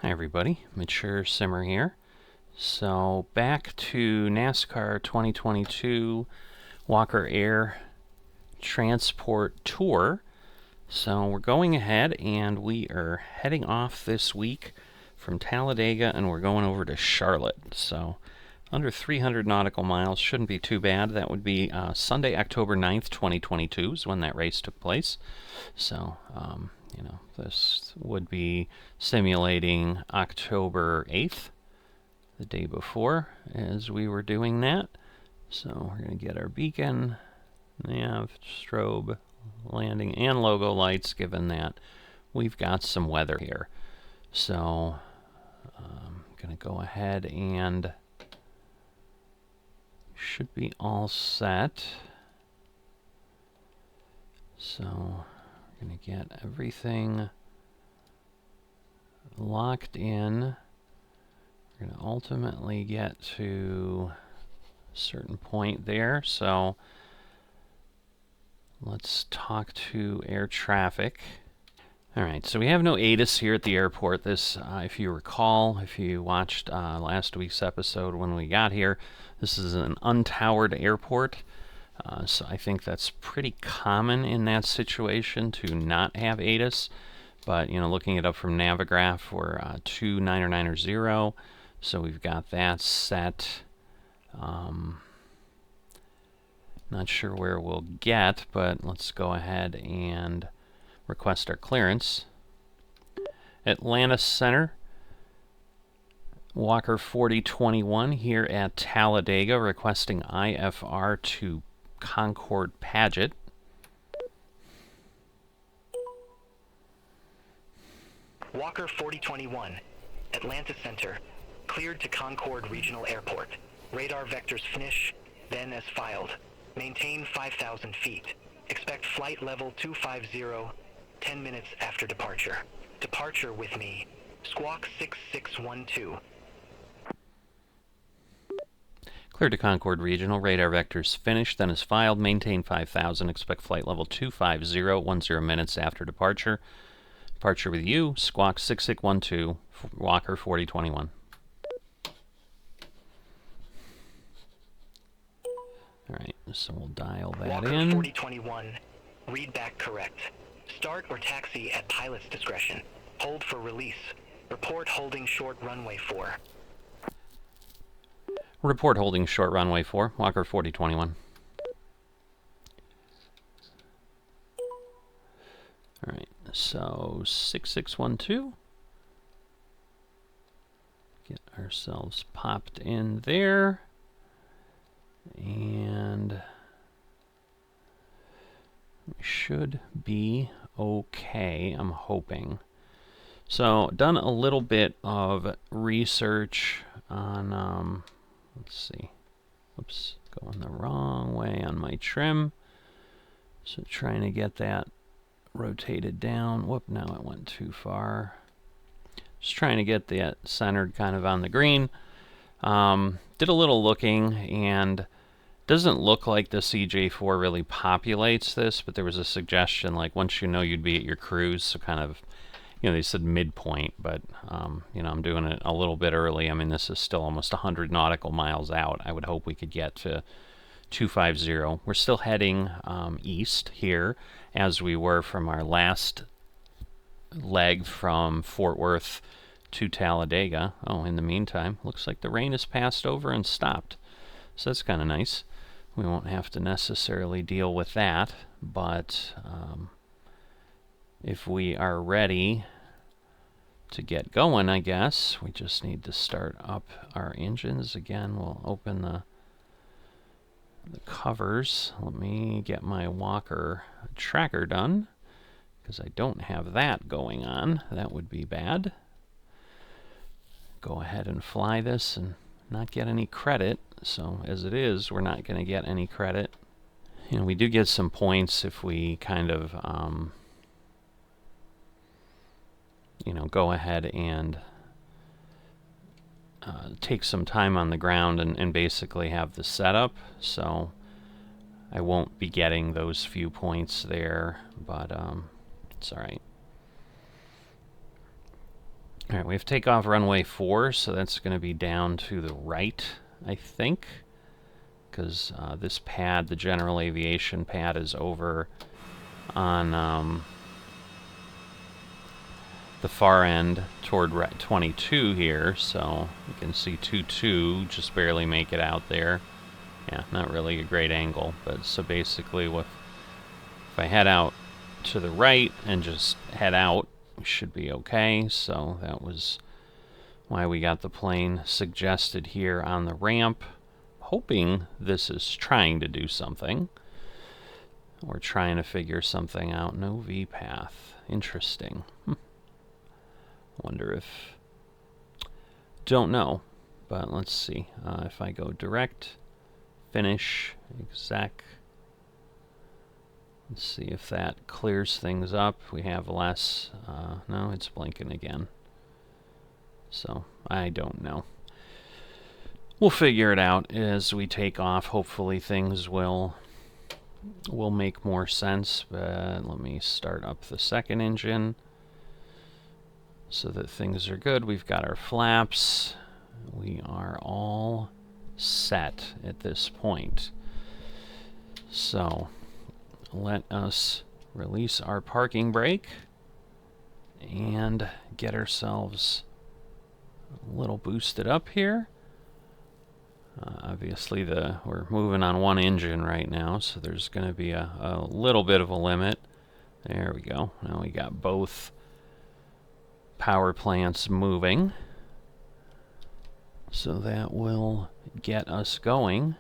Hi everybody, Mature Simmer here. So back to NASCAR 2022 Walker Air Transport Tour. So we're going ahead and we are heading off this week from Talladega and we're going over to Charlotte. So under 300 nautical miles, shouldn't be too bad. That would be Sunday, October 9th, 2022 is when that race took place. So, you know, this would be simulating October 8th, the day before, as we were doing that. So we're going to get our beacon, nav, strobe, landing, and logo lights, given that we've got some weather here. So I'm going to go ahead and should be all set. So we're going to get everything locked in. We're going to ultimately get to a certain point there. So let's talk to air traffic. Alright, so we have no ATIS here at the airport. This, if you recall, if you watched last week's episode when we got here, this is an untowered airport. So I think that's pretty common in that situation to not have ATIS. But, you know, looking it up from Navigraph, we're 299er0. So we've got that set. Not sure where we'll get, but let's go ahead and request our clearance. Atlanta Center, Walker 4021 here at Talladega, requesting IFR to Concord Paget. Walker 4021, Atlanta Center, cleared to Concord Regional Airport. Radar vectors finish, then as filed. Maintain 5,000 feet. Expect flight level 250, 10 minutes after departure. Departure with me, Squawk 6612. Cleared to Concord Regional. Radar vectors finished, then as filed. Maintain 5,000. Expect flight level 250, 10 minutes after departure. Departure with you, Squawk 6612, Walker 4021. Alright, so we'll dial that Walker in. 4021, read back correct. Start or taxi at pilot's discretion. Hold for release. Report holding short runway 4. Report holding short runway 4, Walker 4021. Alright, so 6612. Get ourselves popped in there. And we should be okay, I'm hoping. So, done a little bit of research on, let's see. Oops, going the wrong way on my trim. So trying to get that rotated down. Whoop, now it went too far. Just trying to get that centered kind of on the green. Did a little looking, and doesn't look like the CJ4 really populates this, but there was a suggestion, like, once you know you'd be at your cruise, so kind of, you know, they said midpoint, but, you know, I'm doing it a little bit early. I mean, this is still almost 100 nautical miles out. I would hope we could get to 250. We're still heading east here, as we were from our last leg from Fort Worth to Talladega. Oh, in the meantime, looks like the rain has passed over and stopped. So that's kind of nice. We won't have to necessarily deal with that, but if we are ready to get going, I guess, we just need to start up our engines. Again, we'll open the covers. Let me get my Walker tracker done, because I don't have that going on. That would be bad. Go ahead and fly this and not get any credit. So as it is, we're not going to get any credit. You know, we do get some points if we kind of, you know, go ahead and take some time on the ground and basically have the setup. So I won't be getting those few points there, but it's all right. Alright, we have takeoff runway 4, so that's going to be down to the right, I think. Because this pad, the general aviation pad, is over on the far end toward 22 here, so you can see 22 just barely make it out there. Yeah, not really a great angle, but so basically if I head out to the right and just head out, we should be okay. So that was why we got the plane suggested here on the ramp, hoping this is trying to do something. We're trying to figure something out. No V path. Interesting. Wonder if... Don't know. But let's see. If I go direct, finish, exec. Let's see if that clears things up. We have less... no, it's blinking again. So, I don't know. We'll figure it out as we take off. Hopefully things will make more sense. But let me start up the second engine so that things are good. We've got our flaps. We are all set at this point. So let us release our parking brake and get ourselves a little boosted up here. Obviously we're moving on one engine right now, so there's going to be a little bit of a limit. There we go. Now we got both power plants moving. So that will get us going,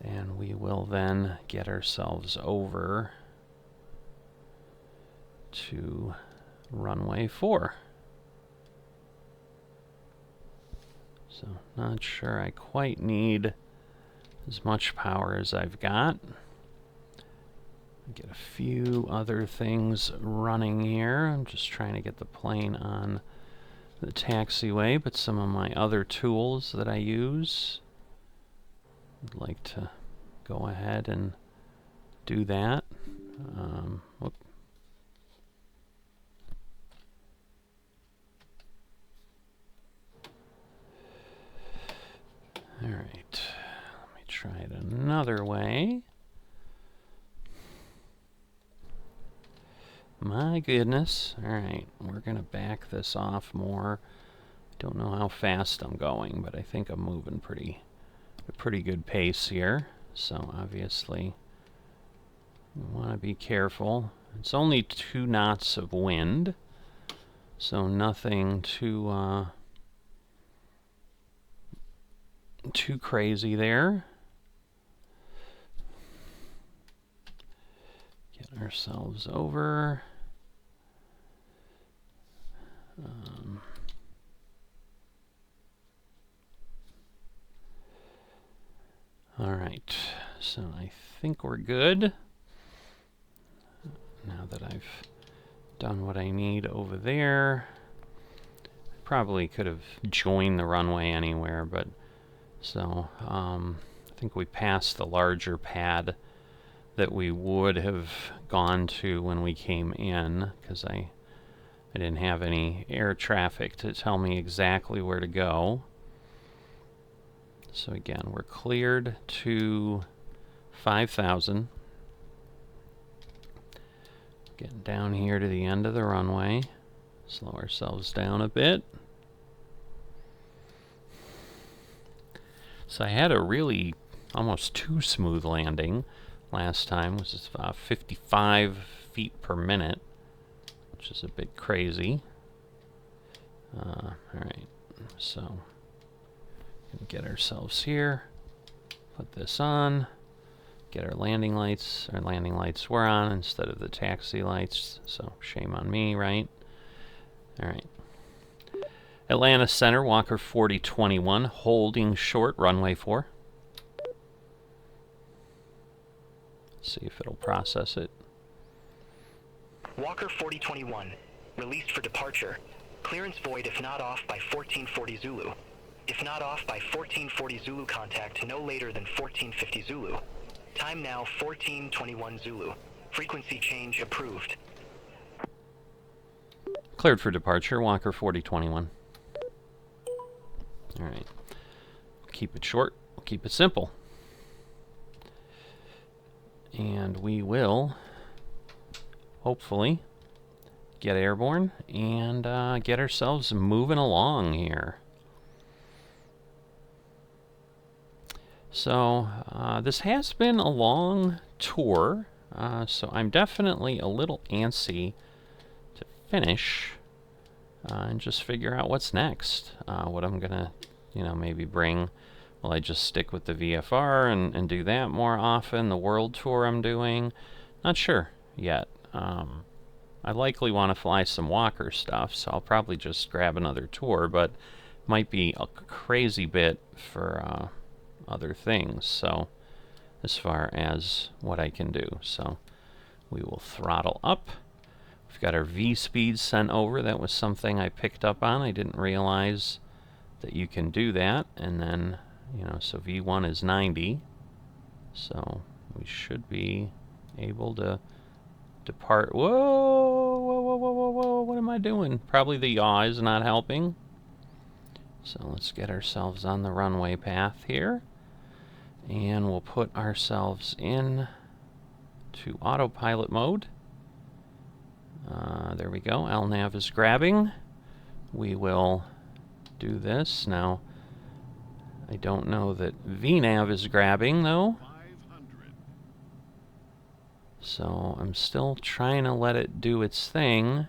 and we will then get ourselves over to runway 4. So not sure I quite need as much power as I've got. Get a few other things running here. I'm just trying to get the plane on the taxiway, but some of my other tools that I use, I'd like to go ahead and do that. Whoop. All right, let me try it another way. My goodness. All right, we're going to back this off more. Don't know how fast I'm going, but I think I'm moving a pretty good pace here. So obviously, we want to be careful. It's only 2 knots of wind, so nothing too crazy there. Get ourselves over. All right, so I think we're good. Now that I've done what I need over there, I probably could have joined the runway anywhere, but so I think we passed the larger pad that we would have gone to when we came in, because I didn't have any air traffic to tell me exactly where to go. So again, we're cleared to 5,000. Getting down here to the end of the runway. Slow ourselves down a bit. So I had a really almost too smooth landing last time. It was 55 feet per minute, which is a bit crazy. All right, so get ourselves here, put this on, get our landing lights. Our landing lights were on instead of the taxi lights, so shame on me, right? All right. Atlanta Center, Walker 4021, holding short, runway 4. See if it'll process it. Walker 4021, released for departure. Clearance void if not off by 1440 Zulu. If not off by 1440 Zulu, contact no later than 1450 Zulu. Time now 1421 Zulu. Frequency change approved. Cleared for departure, Walker 4021. Alright. Keep it short, we'll keep it simple. And we will hopefully get airborne and get ourselves moving along here. So this has been a long tour, so I'm definitely a little antsy to finish and just figure out what's next. What I'm gonna, maybe bring. Will I just stick with the VFR and do that more often? The world tour I'm doing? Not sure yet. I likely want to fly some Walker stuff, so I'll probably just grab another tour, but might be a crazy bit for other things, so as far as what I can do. So we will throttle up. We've got our V-speed sent over. That was something I picked up on. I didn't realize that you can do that. And then, so V1 is 90. So we should be able to depart. Whoa, whoa, whoa, whoa, whoa, whoa. What am I doing? Probably the yaw is not helping. So let's get ourselves on the runway path here. And we'll put ourselves in to autopilot mode. There we go. LNAV is grabbing. We will do this. Now, I don't know that VNAV is grabbing, though. 500. So I'm still trying to let it do its thing.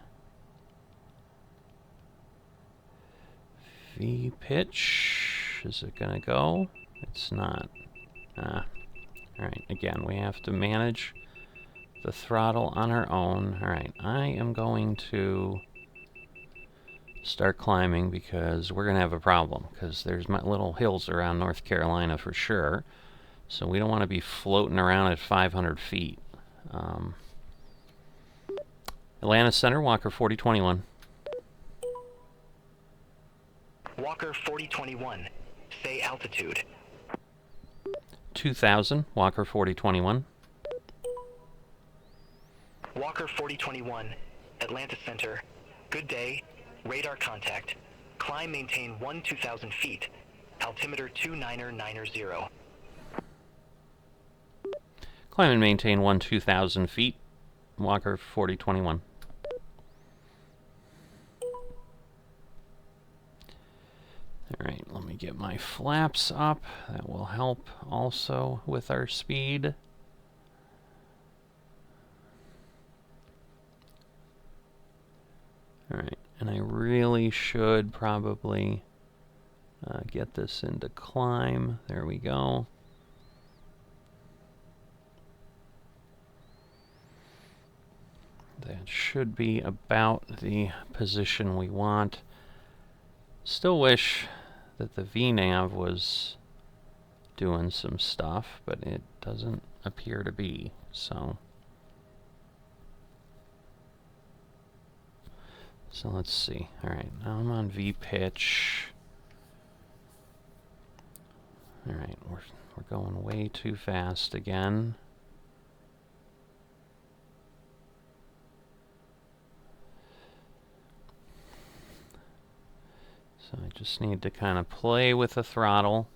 V pitch. Is it going to go? It's not. Alright, again, we have to manage the throttle on our own. Alright, I am going to start climbing because we're going to have a problem, because there's little hills around North Carolina for sure. So we don't want to be floating around at 500 feet. Atlanta Center, Walker 4021. Walker 4021. Say altitude. 2000, Walker 4021. Walker 4021, Atlanta Center. Good day. Radar contact. Climb maintain 2000 feet. Altimeter 2990. Climb and maintain 2000 feet. Walker 4021. Alright, let me get my flaps up. That will help also with our speed. Alright, and I really should probably get this into climb. There we go. That should be about the position we want. Still wish that the VNAV was doing some stuff, but it doesn't appear to be, so let's see. Alright, now I'm on V pitch. Alright, we're going way too fast again. So I just need to kind of play with the throttle.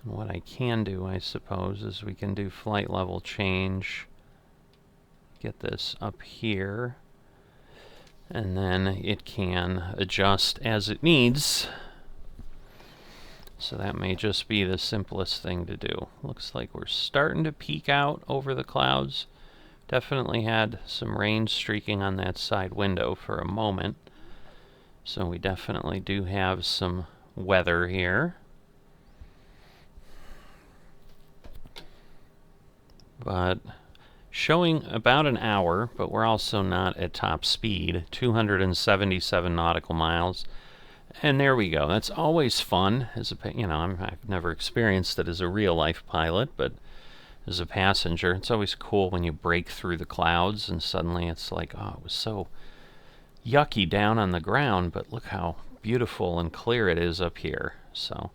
And what I can do, I suppose, is we can do flight level change. Get this up here. And then it can adjust as it needs. So that may just be the simplest thing to do. Looks like we're starting to peek out over the clouds. Definitely had some rain streaking on that side window for a moment. So we definitely do have some weather here. But showing about an hour, but we're also not at top speed, 277 nautical miles. And there we go. That's always fun. As a, I've never experienced it as a real-life pilot, but as a passenger, it's always cool when you break through the clouds and suddenly it's like, oh, it was so yucky down on the ground, but look how beautiful and clear it is up here. So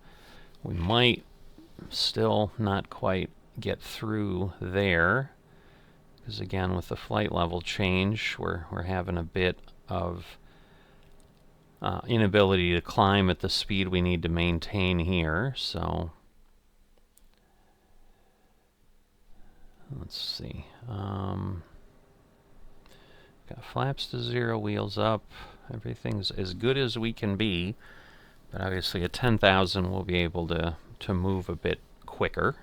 we might still not quite get through there, because again, with the flight level change, we're having a bit of inability to climb at the speed we need to maintain here. So let's see. Got flaps to 0, wheels up. Everything's as good as we can be, but obviously at 10,000 we'll be able to move a bit quicker.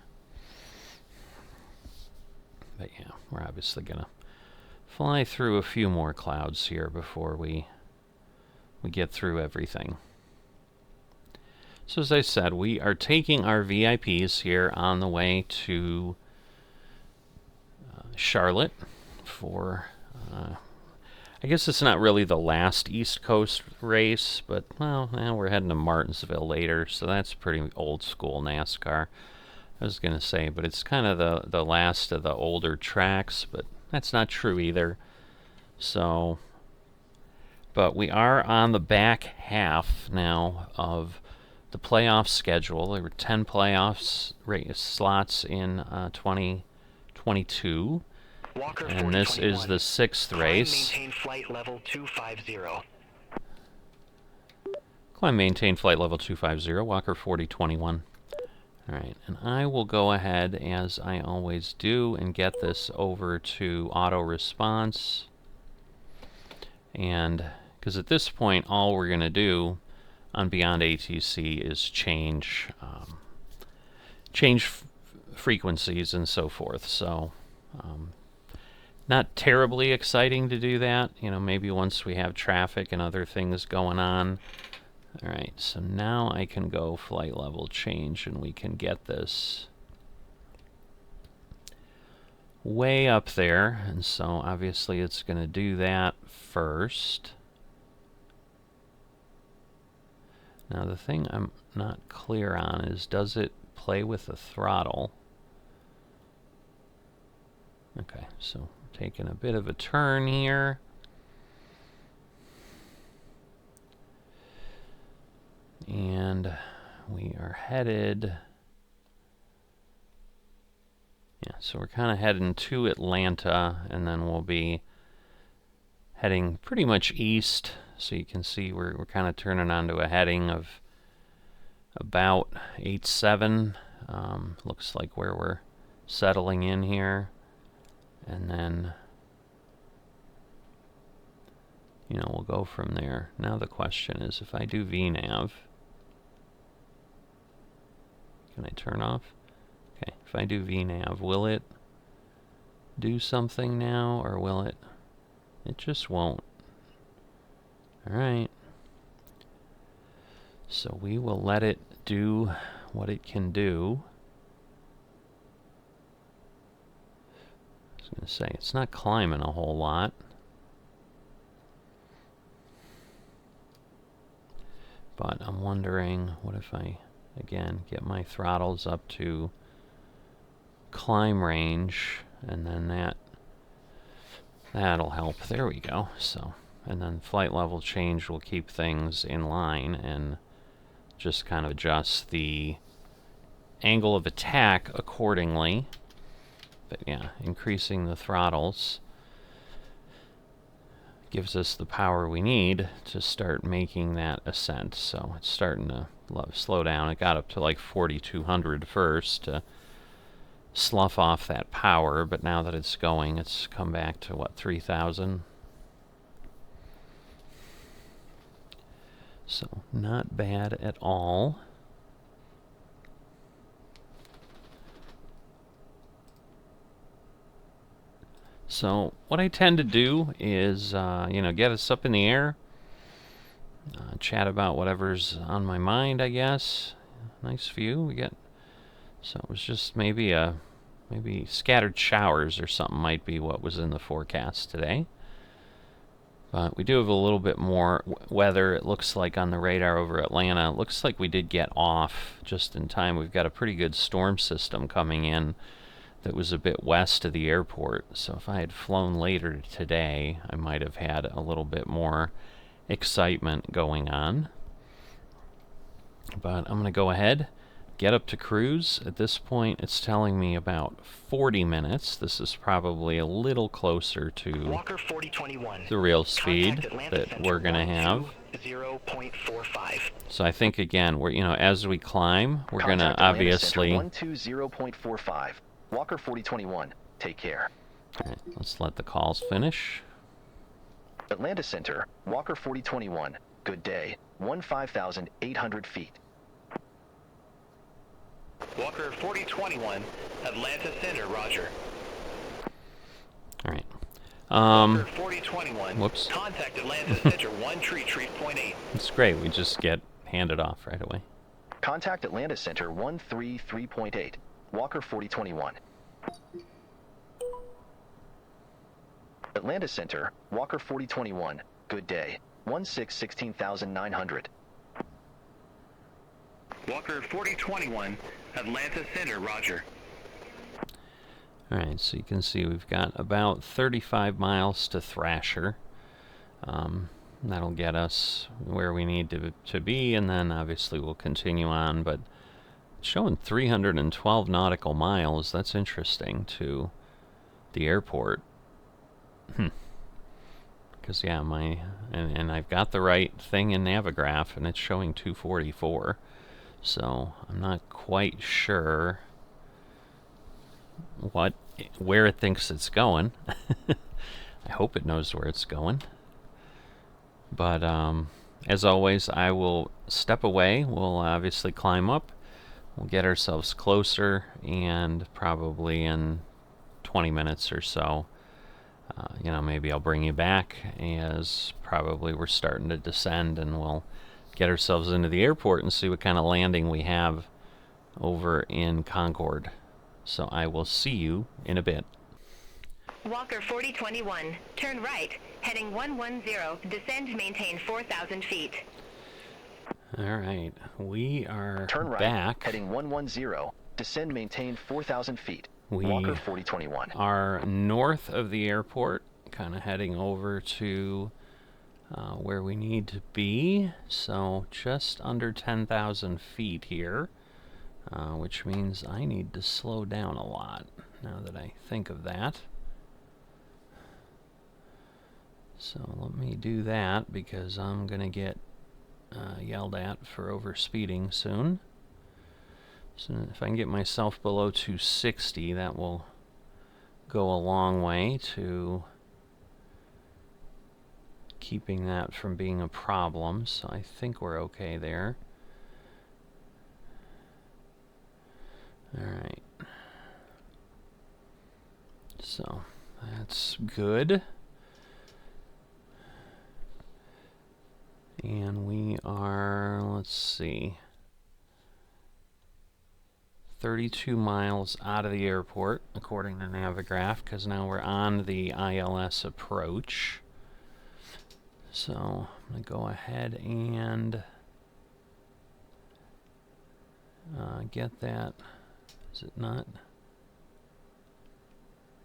But yeah, we're obviously gonna fly through a few more clouds here before we get through everything. So as I said, we are taking our VIPs here on the way to Charlotte for I guess it's not really the last East Coast race, but well, now we're heading to Martinsville later, so that's pretty old school NASCAR. I was gonna say, but it's kind of the last of the older tracks, but that's not true either. So, but we are on the back half now of the playoff schedule. There were 10 playoffs slots in 2022. Walker And this is the 6th race. Maintain flight level 250. Climb maintain flight level 250, Walker 4021. Alright, and I will go ahead, as I always do, and get this over to auto response. And, because at this point, all we're going to do on Beyond ATC is change frequencies and so forth. So, not terribly exciting to do that, you know, maybe once we have traffic and other things going on. Alright, so now I can go flight level change and we can get this way up there, and so obviously it's going to do that first. Now the thing I'm not clear on is, does it play with the throttle? Okay, so taking a bit of a turn here. And we are headed... Yeah, so we're kind of heading to Atlanta, and then we'll be heading pretty much east. So you can see we're kind of turning onto a heading of about 87. Looks like where we're settling in here. And then, you know, we'll go from there. Now the question is, if I do VNav, can I turn off? Okay, if I do VNav, will it do something now, or will it? It just won't. Alright. So we will let it do what it can do. I was going to say, it's not climbing a whole lot. But I'm wondering, what if I, again, get my throttles up to climb range, and then that'll help. There we go. So, and then flight level change will keep things in line and just kind of adjust the angle of attack accordingly. But yeah, increasing the throttles gives us the power we need to start making that ascent. So it's starting to slow down. It got up to like 4,200 first to slough off that power, but now that it's going, it's come back to what, 3,000? So not bad at all. So what I tend to do is, you know, get us up in the air, chat about whatever's on my mind, I guess. Nice view we get. So it was just maybe scattered showers or something might be what was in the forecast today. But we do have a little bit more weather, it looks like, on the radar over Atlanta. It looks like we did get off just in time. We've got a pretty good storm system coming in that was a bit west of the airport. So if I had flown later today, I might have had a little bit more excitement going on. But I'm going to go ahead, get up to cruise. At this point, it's telling me about 40 minutes. This is probably a little closer to Walker 4021. the real speed Contact Atlanta that Center we're going to have. 120.45. So I think, again, we're, as we climb, we're going to Contact Atlanta obviously... Center 120.45. Walker 4021. Take care. All right, let's let the calls finish. Atlanta Center, Walker 4021. Good day. 15,800 feet. Walker 4021, Atlanta Center, roger. All right. Walker 4021. Whoops. Contact Atlanta Center 133.8. It's great. We just get handed off right away. Contact Atlanta Center 133.8. Walker 4021. Atlanta Center, Walker 4021. Good day. 16,900. Walker 4021, Atlanta Center, roger. All right, so you can see we've got about 35 miles to Thrasher. That'll get us where we need to be, and then obviously we'll continue on, but it's showing 312 nautical miles. That's interesting to the airport. Because, yeah, and I've got the right thing in Navigraph, and it's showing 244. So I'm not quite sure where it thinks it's going. I hope it knows where it's going. But as always, I will step away. We'll obviously climb up. We'll get ourselves closer, and probably in 20 minutes or so, maybe I'll bring you back, as probably we're starting to descend, and we'll get ourselves into the airport and see what kind of landing we have over in Concord. So I will see you in a bit. Walker 4021, turn right, heading 110, descend, maintain 4,000 feet. All right, we are Turn right, back. heading 110, descend, maintain 4,000 feet. We Walker 4021. are north of the airport, kind of heading over to where we need to be, so just under 10,000 feet here, which means I need to slow down a lot, now that I think of that. So let me do that, because I'm going to get yelled at for overspeeding soon. So if I can get myself below 260, that will go a long way to keeping that from being a problem, so I think we're okay there. Alright. So, that's good. And we are, let's see, 32 miles out of the airport, according to Navigraph, because now we're on the ILS approach. So I'm going to go ahead and get that. Is it not?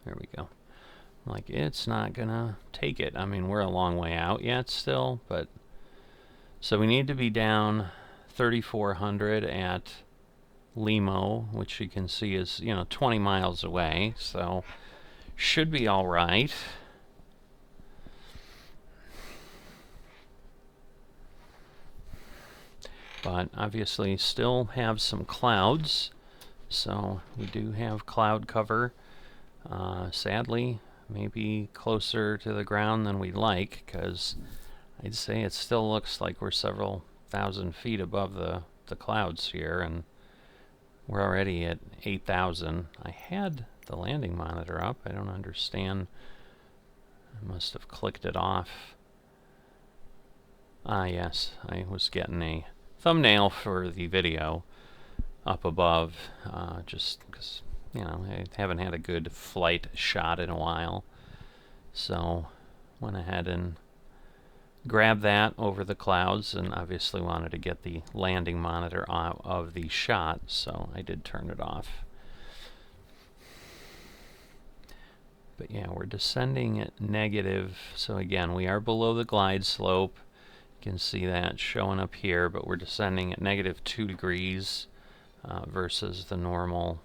There we go. Like, it's not going to take it. I mean, we're a long way out yet still, but... So we need to be down 3,400 at Limo, which you can see is, 20 miles away, so should be all right. But obviously still have some clouds, so we do have cloud cover. Sadly, maybe closer to the ground than we'd like, because I'd say it still looks like we're several thousand feet above the clouds here, and we're already at 8,000. I had the landing monitor up. I don't understand. I must have clicked it off. Ah, yes. I was getting a thumbnail for the video up above, just because, I haven't had a good flight shot in a while. So, went ahead and grabbed that over the clouds, and obviously wanted to get the landing monitor out of the shot, so I did turn it off. But yeah, we're descending at negative, so again, we are below the glide slope. You can see that showing up here, but we're descending at -2 degrees versus the normal,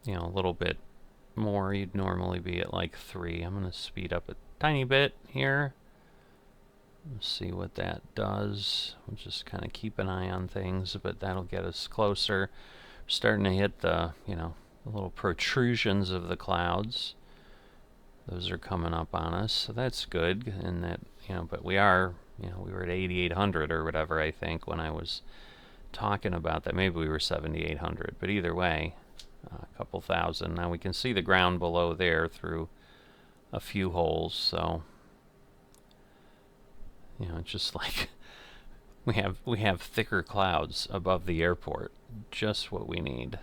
you know, a little bit more. You'd normally be at like 3. I'm going to speed up a tiny bit here. Let's see what that does. We'll just kind of keep an eye on things, but that'll get us closer. We're starting to hit the, you know, the little protrusions of the clouds. Those are coming up on us, so that's good. And that, you know, but we are, you know, we were at 8,800 or whatever, I think, when I was talking about that. Maybe we were 7,800, but either way, a couple thousand. Now we can see the ground below there through a few holes, so, you know, it's just like we have thicker clouds above the airport. Just what we need.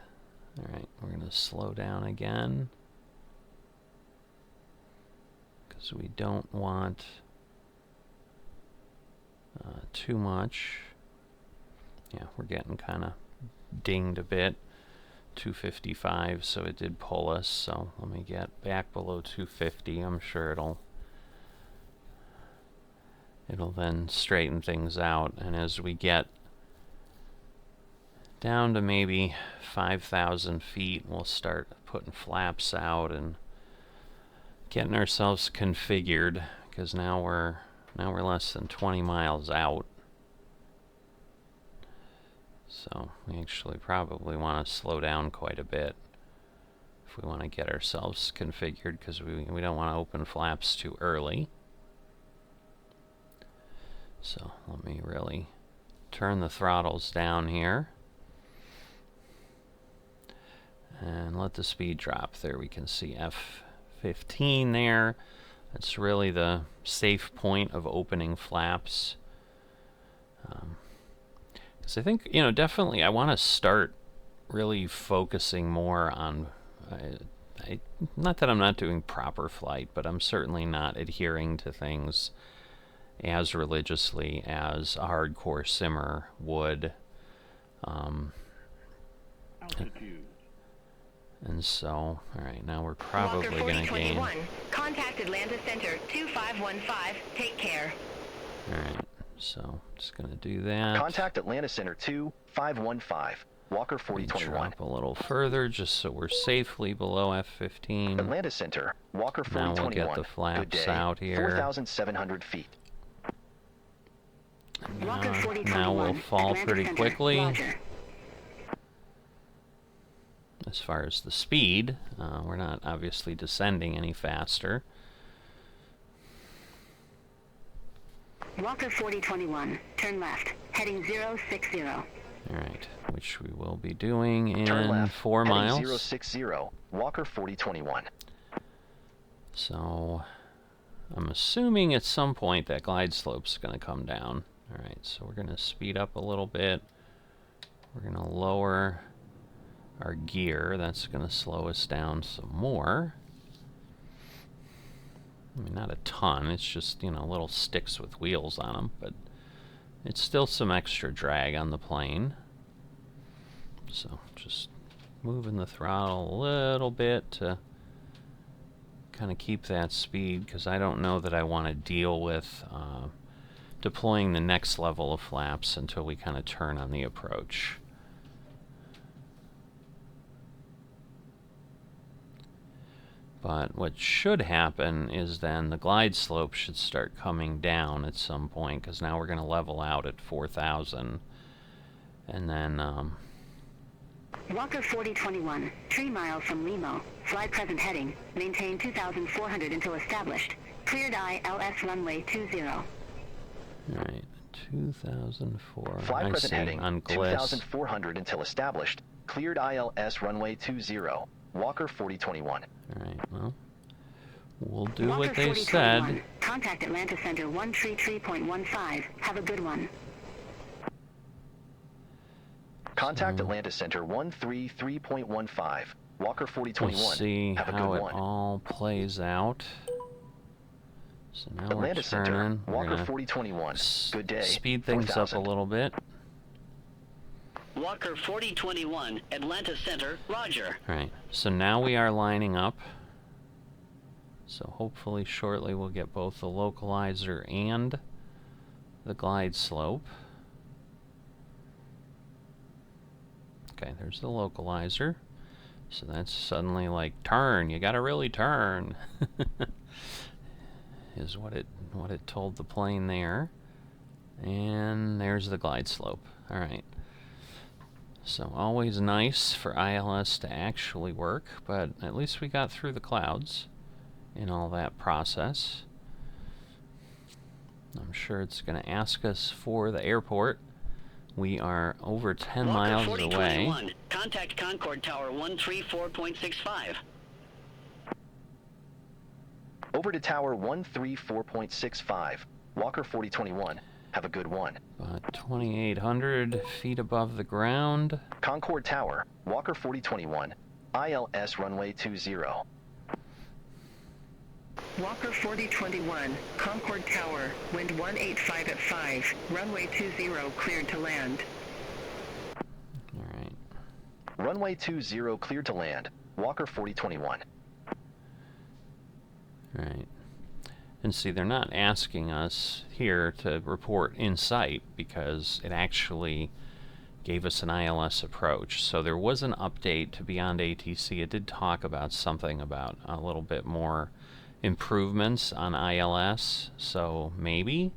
All right, we're going to slow down again, because we don't want too much. Yeah, we're getting kind of dinged a bit. 255, so it did pull us. So let me get back below 250. I'm sure it'll then straighten things out. And as we get down to maybe 5,000 feet, we'll start putting flaps out and getting ourselves configured, because now we're less than 20 miles out. So we actually probably want to slow down quite a bit if we want to get ourselves configured, because we don't want to open flaps too early. So let me really turn the throttles down here and let the speed drop. There we can see F15 there. That's really the safe point of opening flaps. Because I think, you know, definitely I want to start really focusing more on, not that I'm not doing proper flight, but I'm certainly not adhering to things as religiously as a hardcore simmer would. And so, all right, now we're probably going to gain. Contact Atlanta Center 2515. Take care. All right, so just going to do that. Contact Atlanta Center 2515. Walker 4021. Drop a little further just so we're safely below F15. Atlanta Center, Walker 4021. Now we'll get the flaps out here. 4,700 feet. Now we'll fall pretty quickly. As far as the speed, we're not obviously descending any faster. Walker 4021, turn left, heading 060. All right, which we will be doing in Turn left, 4 miles. 060, Walker 4021. So I'm assuming at some point that glide slope's going to come down. All right, so we're going to speed up a little bit. We're going to lower our gear. That's going to slow us down some more. I mean, not a ton. It's just, you know, little sticks with wheels on them, but it's still some extra drag on the plane. So just moving the throttle a little bit to kind of keep that speed, because I don't know that I want to deal with deploying the next level of flaps until we kind of turn on the approach. But what should happen is then the glide slope should start coming down at some point, because now we're going to level out at 4,000. And then Walker 4021, 3 miles from Limo. Fly present heading. Maintain 2,400 until established. Cleared ILS runway 20. All right, 2004. Fly present heading. On Gliss. 2,400 until established. Cleared ILS runway 20. Walker 4021. All right, well, we'll do Walker what they 4021. said. Contact Atlanta Center 133.15. Have a good one. Contact Atlanta Center 133.15. Walker 4021. We'll see Have a how good it one. all plays out. So now Atlanta we're Center, turning. We're Walker gonna 4021. Good day. speed things 4,000. up a little bit. Walker 4021, Atlanta Center, roger. All right, so now we are lining up. So hopefully shortly we'll get both the localizer and the glide slope. Okay, there's the localizer. So that's suddenly like, turn, you gotta really turn. Is what it told the plane there. And there's the glide slope. Alright. So always nice for ILS to actually work, but at least we got through the clouds in all that process. I'm sure it's going to ask us for the airport. We are over 10 miles away. Contact Concord Tower 134.65. Over to Tower 134.65. Walker 4021. Have a good one. About 2,800 feet above the ground. Concord Tower, Walker 4021. ILS runway 20. Walker 4021, Concord Tower, wind 185 at 5, runway 20 cleared to land. Alright. Runway 20 cleared to land. Walker 4021. Alright. And see, they're not asking us here to report in sight because it actually gave us an ILS approach. So there was an update to Beyond ATC. It did talk about something about a little bit more improvements on ILS. So maybe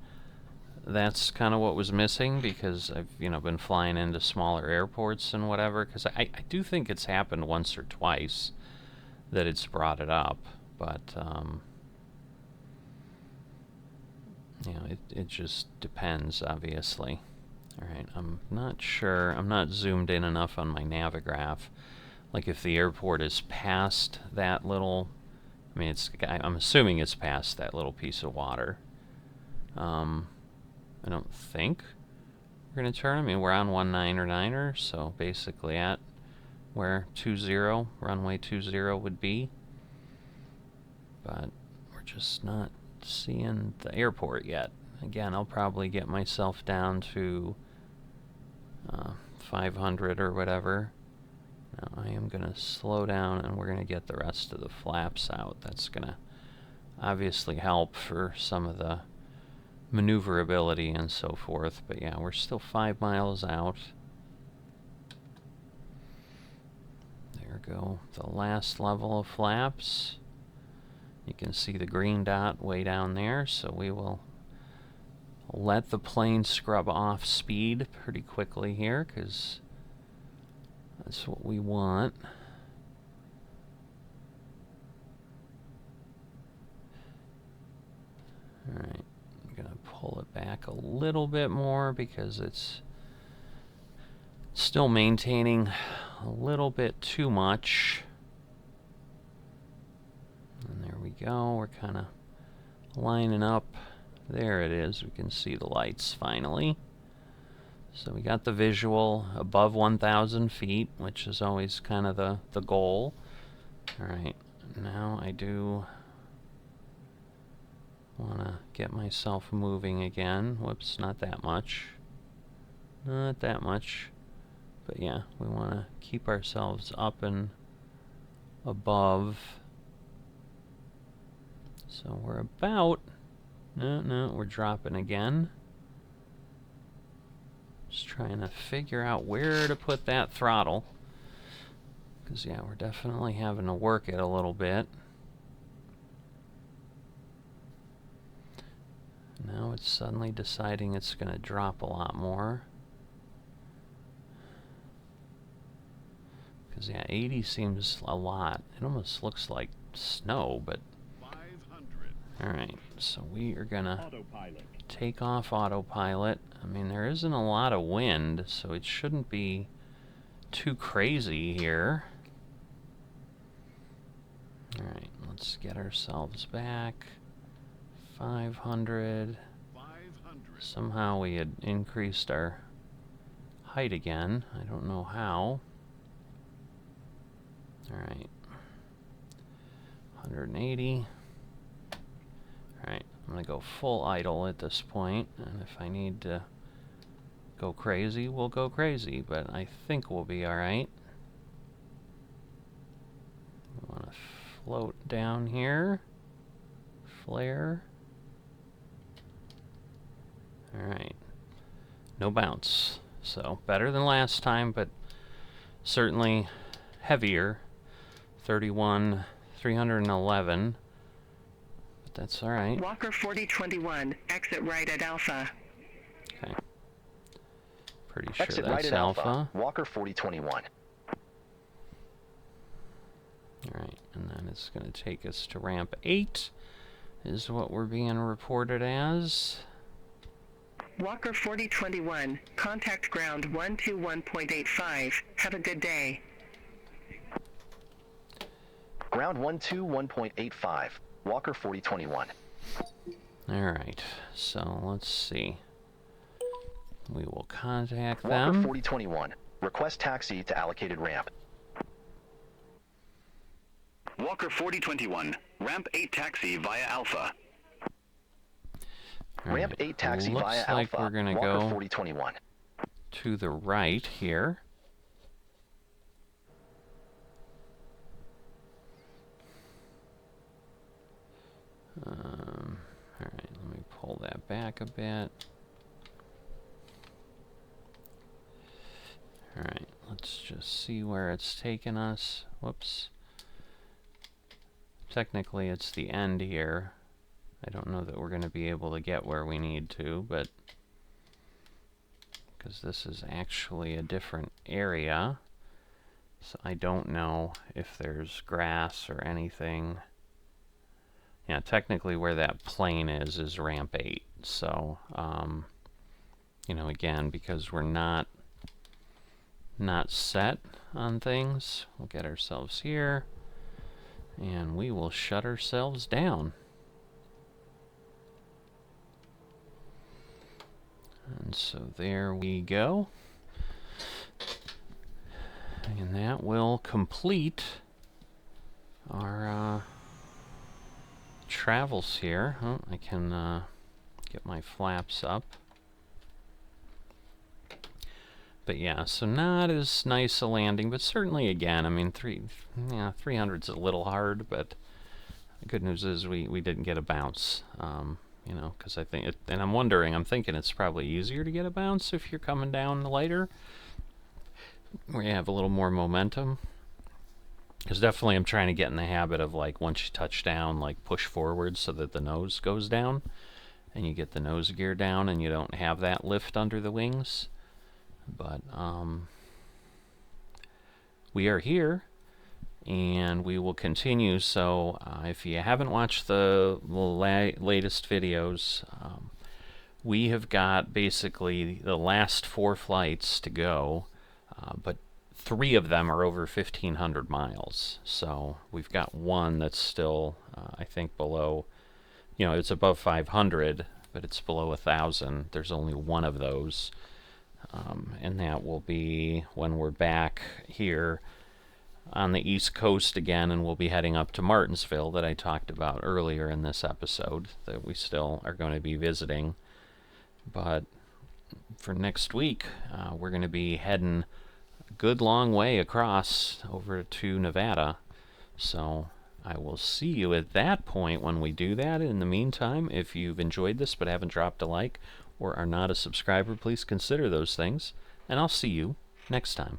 that's kind of what was missing, because I've been flying into smaller airports and whatever. Because I do think it's happened once or twice that it's brought it up, but it just depends, obviously. Alright, I'm not sure. I'm not zoomed in enough on my Navigraph. Like, if the airport is past that little... I mean, I'm assuming it's past that little piece of water. I don't think we're going to turn. I mean, we're on 199er, so basically at where runway 20 would be. But we're just not seeing the airport yet. Again, I'll probably get myself down to 500 or whatever. Now I am going to slow down, and we're going to get the rest of the flaps out. That's going to obviously help for some of the maneuverability and so forth. But yeah, we're still 5 miles out. There go the last level of flaps. You can see the green dot way down there, so we will let the plane scrub off speed pretty quickly here, because that's what we want. Alright, I'm going to pull it back a little bit more because it's still maintaining a little bit too much. And there we go, we're kind of lining up. There it is, we can see the lights finally. So we got the visual above 1,000 feet, which is always kind of the goal. Alright, now I do want to get myself moving again. Whoops, not that much. Not that much. But yeah, we want to keep ourselves up and above. So we're about... No, we're dropping again. Just trying to figure out where to put that throttle. Because, yeah, we're definitely having to work it a little bit. Now it's suddenly deciding it's going to drop a lot more. Because, yeah, 80 seems a lot. It almost looks like snow, but... Alright, so we are going to take off autopilot. I mean, there isn't a lot of wind, so it shouldn't be too crazy here. Alright, let's get ourselves back. 500. Somehow we had increased our height again. I don't know how. Alright. 180. Alright, I'm going to go full idle at this point, and if I need to go crazy, we'll go crazy, but I think we'll be alright. We want to float down here. Flare. Alright. No bounce. So, better than last time, but certainly heavier. 311, but that's all right. Walker 4021, exit right at Alpha. Okay. Pretty sure Exit that's right at Alpha. Walker 4021. All right, and then it's going to take us to ramp 8, is what we're being reported as. Walker 4021, contact ground 121.85. Have a good day. Ground 121.85. Walker 4021. All right, so let's see. We will contact Walker them. 4021. Request taxi to allocated ramp. Walker 4021. Ramp 8 taxi via Alpha. Ramp 8 taxi Looks via like Alpha. we're gonna Walker go 4021. to the right here. All right, let me pull that back a bit. All right, let's just see where it's taken us. Whoops. Technically, it's the end here. I don't know that we're going to be able to get where we need to, but because this is actually a different area, so I don't know if there's grass or anything. Yeah, technically where that plane is ramp 8. So, you know, again, because we're not set on things, we'll get ourselves here, and we will shut ourselves down. And so there we go. And that will complete our travels here. Oh, I can get my flaps up. But yeah, so not as nice a landing, but certainly again, I mean, 300's a little hard, but the good news is we didn't get a bounce. You know, because I think, and I'm thinking it's probably easier to get a bounce if you're coming down lighter, where you have a little more momentum. Because definitely I'm trying to get in the habit of, like, once you touch down, like, push forward so that the nose goes down, and you get the nose gear down, and you don't have that lift under the wings. But, we are here, and we will continue. So if you haven't watched the latest videos, we have got basically the last 4 flights to go, but 3 of them are over 1,500 miles. So we've got one that's still, I think, below, you know, it's above 500, but it's below 1,000. There's only one of those, and that will be when we're back here on the East Coast again, and we'll be heading up to Martinsville that I talked about earlier in this episode that we still are going to be visiting. But for next week, we're going to be heading a good long way across over to Nevada. So I will see you at that point when we do that. In the meantime, if you've enjoyed this but haven't dropped a like or are not a subscriber, please consider those things, and I'll see you next time.